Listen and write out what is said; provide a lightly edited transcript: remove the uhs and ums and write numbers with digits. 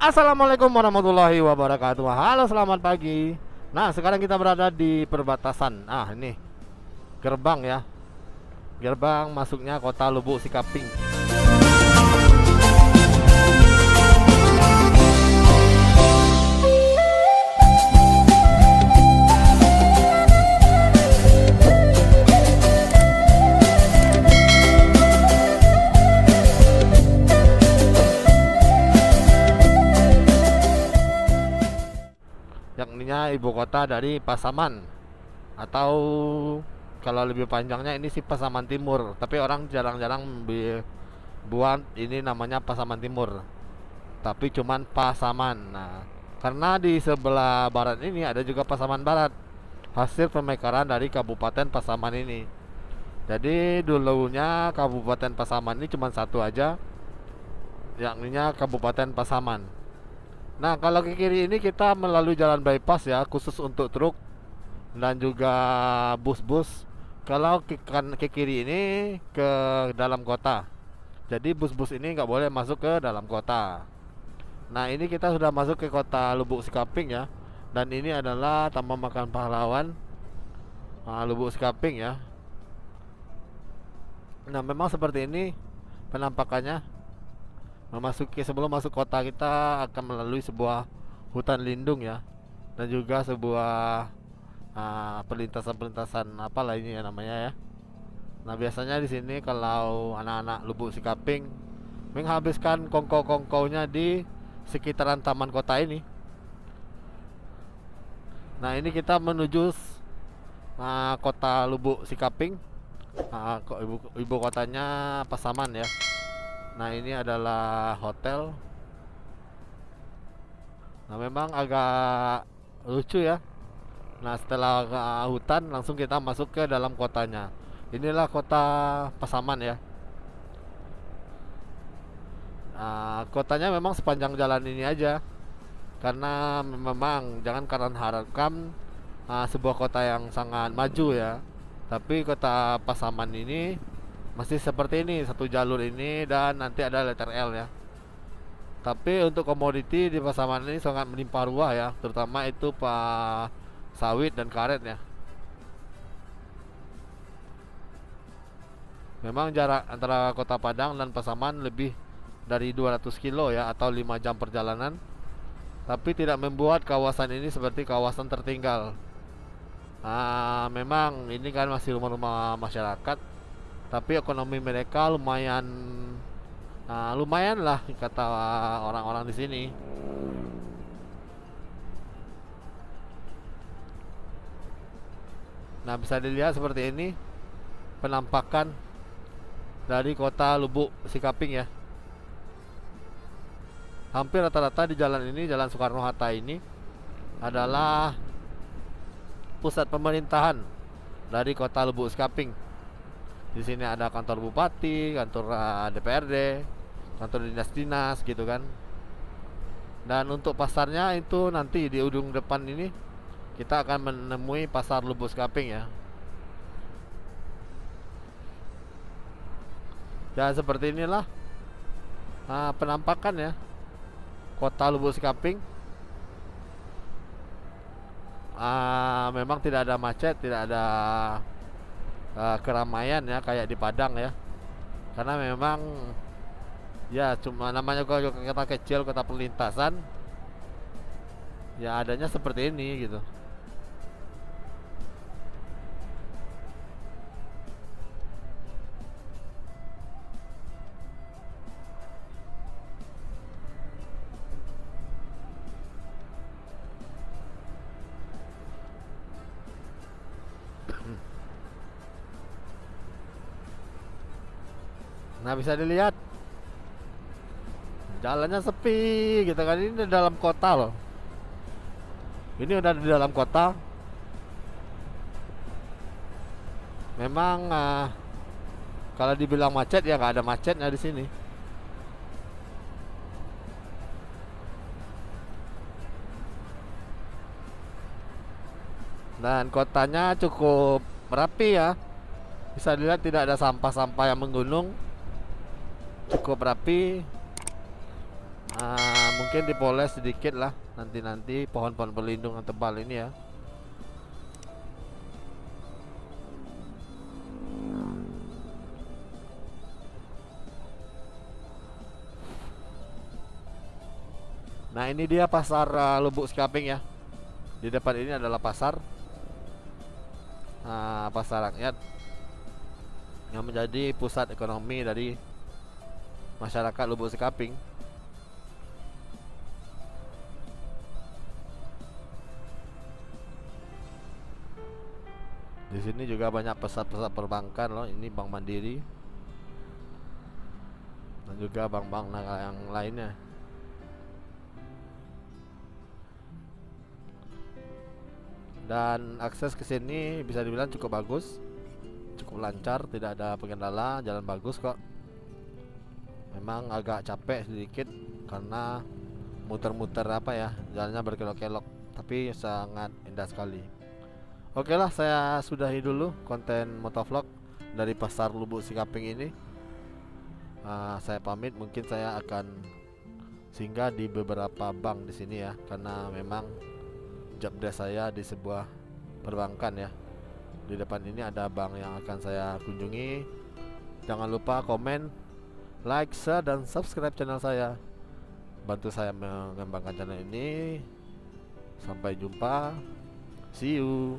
Assalamualaikum warahmatullahi wabarakatuh. Halo, selamat pagi. Nah, sekarang kita berada di perbatasan. Ah, ini gerbang ya. Gerbang masuknya kota Lubuk Sikaping. Yakninya ibu kota dari Pasaman, atau kalau lebih panjangnya ini sih Pasaman Timur, tapi orang jarang-jarang buat ini namanya Pasaman Timur, tapi cuman Pasaman. Nah, karena di sebelah barat ini ada juga Pasaman Barat, hasil pemekaran dari Kabupaten Pasaman ini. Jadi dulunya Kabupaten Pasaman ini cuma satu aja, yakninya Kabupaten Pasaman. Nah, kalau ke kiri ini kita melalui jalan bypass ya, khusus untuk truk dan juga bus-bus. Kalau ke kiri ini ke dalam kota. Jadi bus-bus ini nggak boleh masuk ke dalam kota. Nah, ini kita sudah masuk ke kota Lubuk Sikaping ya. Dan ini adalah Taman Makam Pahlawan Lubuk Sikaping ya. Nah, memang seperti ini penampakannya. Sebelum masuk kota kita akan melalui sebuah hutan lindung ya, dan juga sebuah perlintasan-perlintasan apa lah ini ya namanya ya. Nah, biasanya di sini kalau anak-anak Lubuk Sikaping menghabiskan kongko-kongkonya di sekitaran taman kota ini. Nah, ini kita menuju kota Lubuk Sikaping. Ibu kotanya Pasaman ya. Nah, ini adalah hotel. Nah, memang agak lucu ya. Nah, setelah hutan langsung kita masuk ke dalam kotanya. Inilah kota Pasaman ya. Kotanya memang sepanjang jalan ini aja. Karena memang jangan kalian harapkan sebuah kota yang sangat maju ya. Tapi kota Pasaman ini masih seperti ini, satu jalur ini, dan nanti ada letter L ya. Tapi untuk komoditi di Pasaman ini sangat melimpah ruah ya, terutama itu sawit dan karet ya. Memang jarak antara kota Padang dan Pasaman lebih dari 200 kilo ya, atau 5 jam perjalanan. Tapi tidak membuat kawasan ini seperti kawasan tertinggal. Memang ini kan masih rumah-rumah masyarakat, tapi ekonomi mereka lumayan lah kata orang-orang di sini. Nah, bisa dilihat seperti ini penampakan dari kota Lubuk Sikaping ya. Hampir rata-rata di jalan ini, Jalan Soekarno-Hatta ini adalah pusat pemerintahan dari kota Lubuk Sikaping. Di sini ada kantor bupati, kantor DPRD, kantor dinas-dinas gitu kan. Dan untuk pasarnya itu nanti di ujung depan ini kita akan menemui pasar Lubuk Sikaping ya. Ya, seperti inilah penampakan ya kota Lubuk Sikaping. Memang tidak ada macet, tidak ada keramaian ya kayak di Padang ya, karena memang ya cuma namanya kota kecil, kota perlintasan ya, adanya seperti ini gitu. Nah, bisa dilihat jalannya sepi gitu kan. Ini di dalam kota loh. Ini udah di dalam kota. Memang kalau dibilang macet ya nggak ada macetnya di sini. Dan kotanya cukup rapi ya. Bisa dilihat tidak ada sampah-sampah yang menggunung. Cukup rapi. mungkin dipoles sedikit lah nanti pohon-pohon pelindung yang tebal ini ya. Nah ini dia pasar Lubuk Sekaping ya. Di depan ini adalah pasar, pasar rakyat yang menjadi pusat ekonomi dari masyarakat Lubuk Sekaping. Di sini juga banyak pusat-pusat perbankan loh. Ini Bank Mandiri dan juga bank-bank yang lainnya. Dan akses ke sini bisa dibilang cukup bagus, cukup lancar, tidak ada kendala, jalan bagus kok. Memang agak capek sedikit karena muter-muter apa ya, jalannya berkelok-kelok, tapi sangat indah sekali. Oke lah, saya sudahi dulu konten motovlog dari pasar Lubuk Sekaping ini. Saya pamit, mungkin saya akan singgah di beberapa bank di sini ya, karena memang job desk saya di sebuah perbankan ya. Di depan ini ada bank yang akan saya kunjungi. Jangan lupa komen, like, share, dan subscribe channel saya. Bantu saya mengembangkan channel ini. Sampai jumpa. See you.